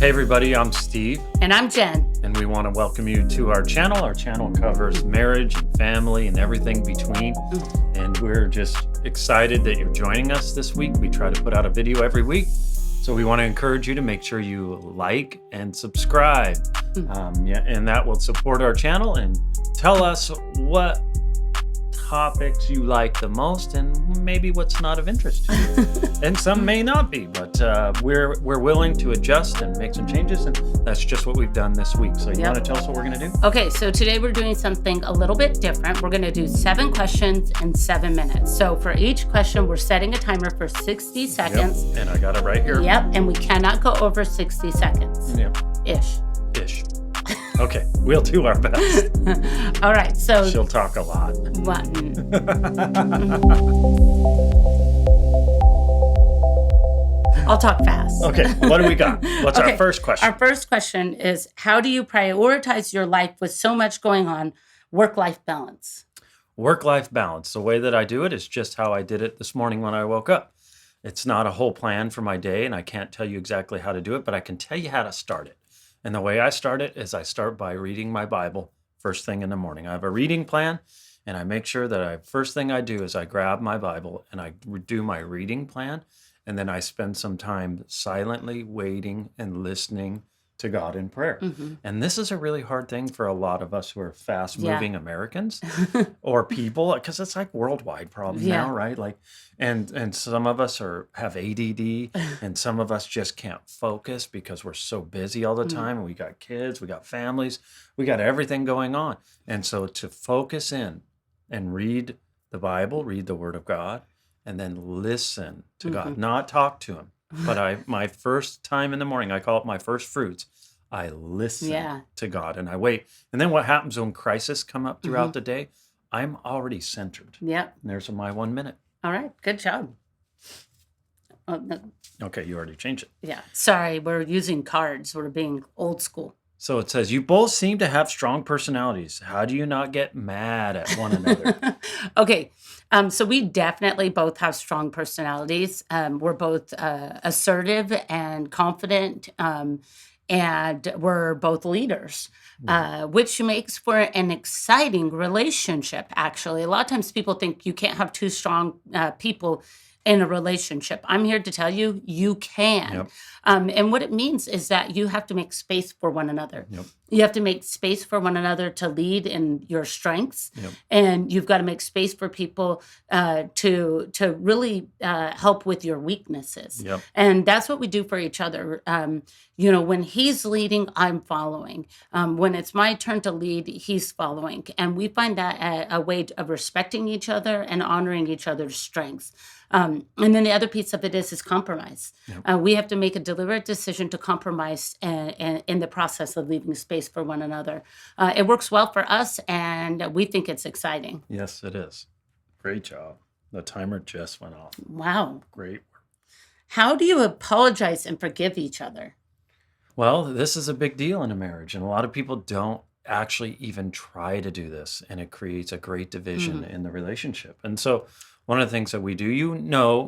Hey everybody, I'm Steve, And I'm Jen. and we want to welcome you to our channel. Our channel covers marriage and family and everything between. And we're just excited that you're joining us this week. We try to put out a video every week. So we want to encourage you to make sure you like and subscribe. And that will support our channel and tell us what topics you like the most and maybe what's not of interest to you. And some may not be, but we're willing to adjust and make some changes, and that's just what we've done this week. So you want to tell us what we're going to do? Okay, so today we're doing something a little bit different. We're going to do 7 questions in 7 minutes. So for each question, we're setting a timer for 60 seconds. Yep. And I got it right here. Yep, and we cannot go over 60 seconds. Yep. Ish. Okay, we'll do our best. All right, so... She'll talk a lot. I'll talk fast. Okay, what do we got? What's our first question? Our first question is, how do you prioritize your life with so much going on, work-life balance? Work-life balance. The way that I do it is just how I did it this morning when I woke up. It's not a whole plan for my day, and I can't tell you exactly how to do it, but I can tell you how to start it. And the way I start it is I start by reading my Bible first thing in the morning. I have a reading plan, and I make sure that first thing I do is I grab my Bible and I do my reading plan, and then I spend some time silently waiting and listening to God in prayer. And this is a really hard thing for a lot of us who are fast-moving Americans or people, because it's like worldwide problem now, right? Like, and some of us have ADD, and some of us just can't focus because we're so busy all the time. And we got kids, we got families, we got everything going on. And so to focus in and read the Bible, read the Word of God, and then listen to God, not talk to Him. But my first time in the morning, I call it my first fruits. I listen to God and I wait. And then what happens when crises come up throughout the day? I'm already centered. Yep. And there's my 1 minute. All right. Good job. Oh, no. Okay, you already changed it. Yeah. Sorry, we're using cards. We're being old school. So it says, you both seem to have strong personalities. How do you not get mad at one another? Okay. So we definitely both have strong personalities. We're both assertive and confident, and we're both leaders, which makes for an exciting relationship, actually. A lot of times people think you can't have two strong people in a relationship. I'm here to tell you, you can. Yep. And what it means is that you have to make space for one another. Yep. You have to make space for one another to lead in your strengths. Yep. And you've got to make space for people to really help with your weaknesses. Yep. And that's what we do for each other. When he's leading, I'm following. When it's my turn to lead, he's following. And we find that a way of respecting each other and honoring each other's strengths. And then the other piece of it is compromise. Yep. We have to make a deliberate decision to compromise in the process of leaving space for one another. It works well for us, and we think it's exciting. Yes, it is. Great job. The timer just went off. Wow. Great work. How do you apologize and forgive each other? Well, this is a big deal in a marriage, and a lot of people don't actually even try to do this, and it creates a great division in the relationship. And so one of the things that we do,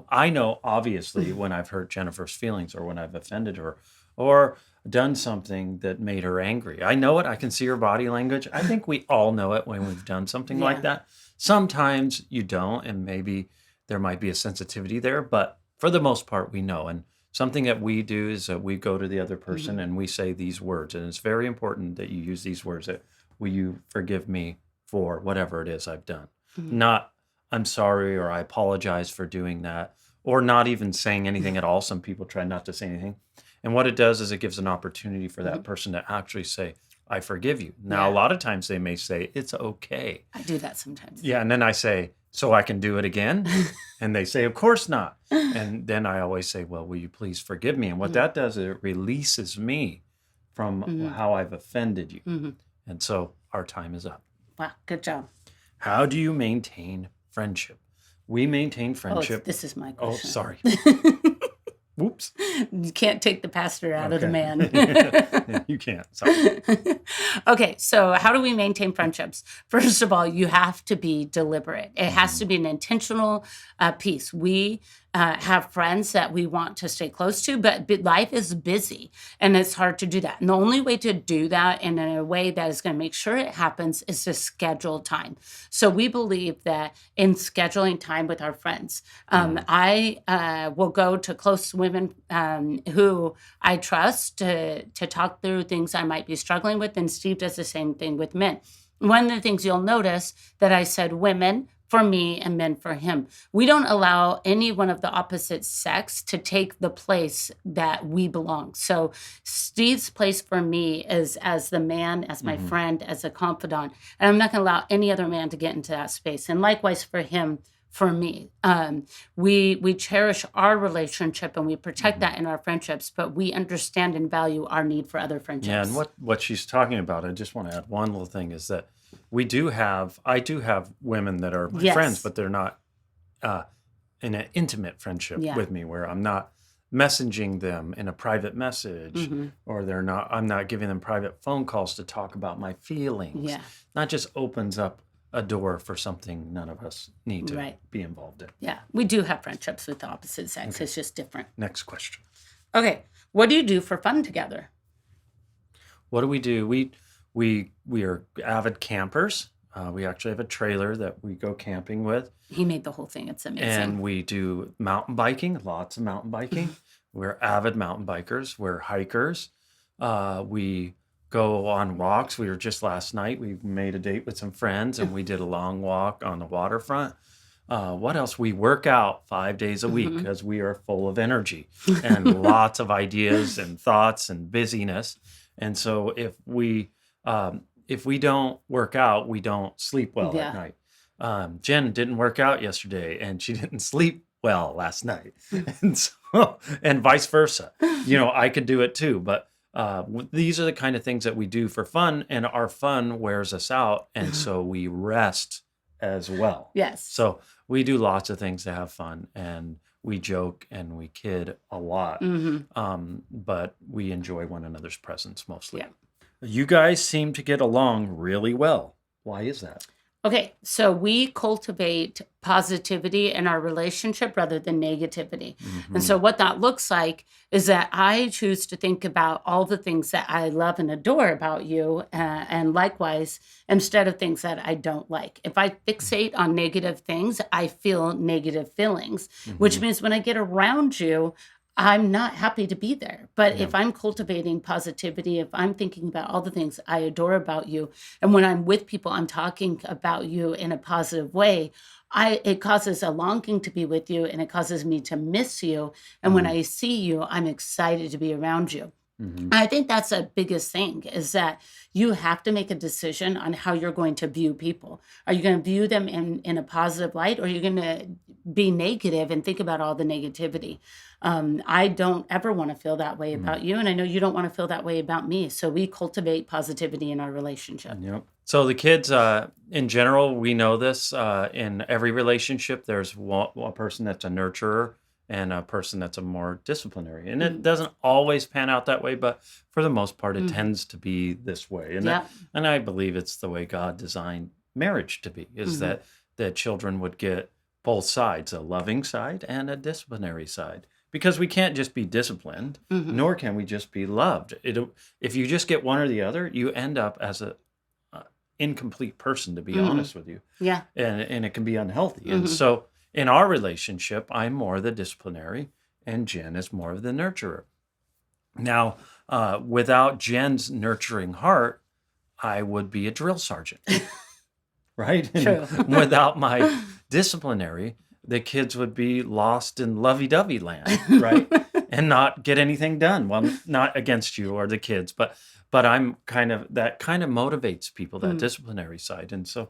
I know obviously when I've hurt Jennifer's feelings or when I've offended her or done something that made her angry. I know it. I can see her body language. I think we all know it when we've done something like that. Sometimes you don't, and maybe there might be a sensitivity there, but for the most part, we know. And something that we do is that we go to the other person and we say these words. And it's very important that you use these words that, will you forgive me for whatever it is I've done? Not, I'm sorry, or I apologize for doing that, or not even saying anything at all. Some people try not to say anything. And what it does is it gives an opportunity for that person to actually say, I forgive you. Now, a lot of times they may say, it's okay. I do that sometimes. Yeah, and then I say, so I can do it again? And they say, of course not. And then I always say, well, will you please forgive me? And what that does is it releases me from how I've offended you. And so our time is up. Wow, good job. How do you maintain friendship? We maintain friendship. This is my question. Oh, sorry. Whoops. You can't take the pastor out of the man. Yeah, you can't. Sorry. Okay, so how do we maintain friendships? First of all, you have to be deliberate. It has to be an intentional piece. We have friends that we want to stay close to, but life is busy and it's hard to do that. And the only way to do that and in a way that is going to make sure it happens is to schedule time. So we believe that in scheduling time with our friends, I will go to close women who I trust to talk through things I might be struggling with. And Steve does the same thing with men. One of the things you'll notice that I said women for me and men for him. We don't allow any one of the opposite sex to take the place that we belong. So Steve's place for me is as the man, as my friend, as a confidant. And I'm not going to allow any other man to get into that space. And likewise for him, for me. We cherish our relationship and we protect that in our friendships, but we understand and value our need for other friendships. Yeah, and what she's talking about, I just want to add one little thing, is that I do have women that are my friends, but they're not in an intimate friendship with me, where I'm not messaging them in a private message, or I'm not giving them private phone calls to talk about my feelings. Yeah. That just opens up a door for something none of us need to be involved in. Yeah, we do have friendships with the opposite sex. Okay. It's just different. Next question. Okay, what do you do for fun together? What do? We are avid campers. We actually have a trailer that we go camping with. He made the whole thing. It's amazing. And we do mountain biking, lots of mountain biking. We're avid mountain bikers. We're hikers. We go on walks. We were just last night, we made a date with some friends and we did a long walk on the waterfront. What else? We work out 5 days a week because we are full of energy and lots of ideas and thoughts and busyness. And so if we don't work out, we don't sleep well at night. Jen didn't work out yesterday and she didn't sleep well last night. And vice versa. I could do it too, but these are the kind of things that we do for fun, and our fun wears us out, and so we rest as well. Yes. So we do lots of things to have fun, and we joke and we kid a lot, but we enjoy one another's presence mostly. Yeah. You guys seem to get along really well. Why is that? Okay, so we cultivate positivity in our relationship rather than negativity. And so what that looks like is that I choose to think about all the things that I love and adore about you, and likewise, instead of things that I don't like. If I fixate on negative things, I feel negative feelings, which means when I get around you, I'm not happy to be there. But if I'm cultivating positivity, if I'm thinking about all the things I adore about you, and when I'm with people, I'm talking about you in a positive way, it causes a longing to be with you, and it causes me to miss you. And when I see you, I'm excited to be around you. I think that's the biggest thing, is that you have to make a decision on how you're going to view people. Are you going to view them in a positive light, or are you going to be negative and think about all the negativity? I don't ever want to feel that way about you, and I know you don't want to feel that way about me. So we cultivate positivity in our relationship. Yep. So the kids, in general, we know this, in every relationship, there's one person that's a nurturer and a person that's a more disciplinary. And it doesn't always pan out that way, but for the most part, it tends to be this way. And I believe it's the way God designed marriage to be, is that children would get both sides, a loving side and a disciplinary side. Because we can't just be disciplined, nor can we just be loved. If you just get one or the other, you end up as a incomplete person, to be honest with you. Yeah. And it can be unhealthy. And so in our relationship, I'm more the disciplinary and Jen is more of the nurturer. Now, without Jen's nurturing heart, I would be a drill sergeant, right? True. And without my disciplinary, the kids would be lost in lovey-dovey land, right? And not get anything done. Well, not against you or the kids, but I'm that kind of motivates people, that disciplinary side. And so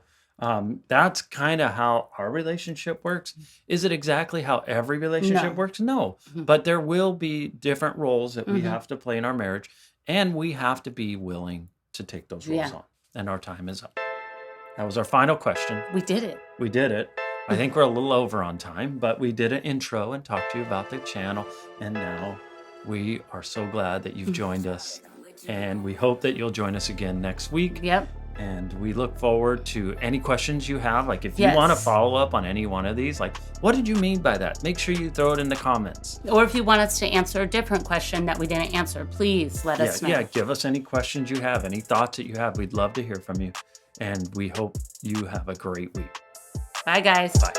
that's kind of how our relationship works. Is it exactly how every relationship works? No. But there will be different roles that we have to play in our marriage, and we have to be willing to take those roles on. And our time is up. That was our final question. We did it. We did it. I think we're a little over on time, but we did an intro and talked to you about the channel. And now we are so glad that you've joined us. And we hope that you'll join us again next week. Yep. And we look forward to any questions you have. Like if you want to Yes. follow up on any one of these, like what did you mean by that? Make sure you throw it in the comments. Or if you want us to answer a different question that we didn't answer, please let us know. Yeah, give us any questions you have, any thoughts that you have. We'd love to hear from you. And we hope you have a great week. Bye, guys. Bye.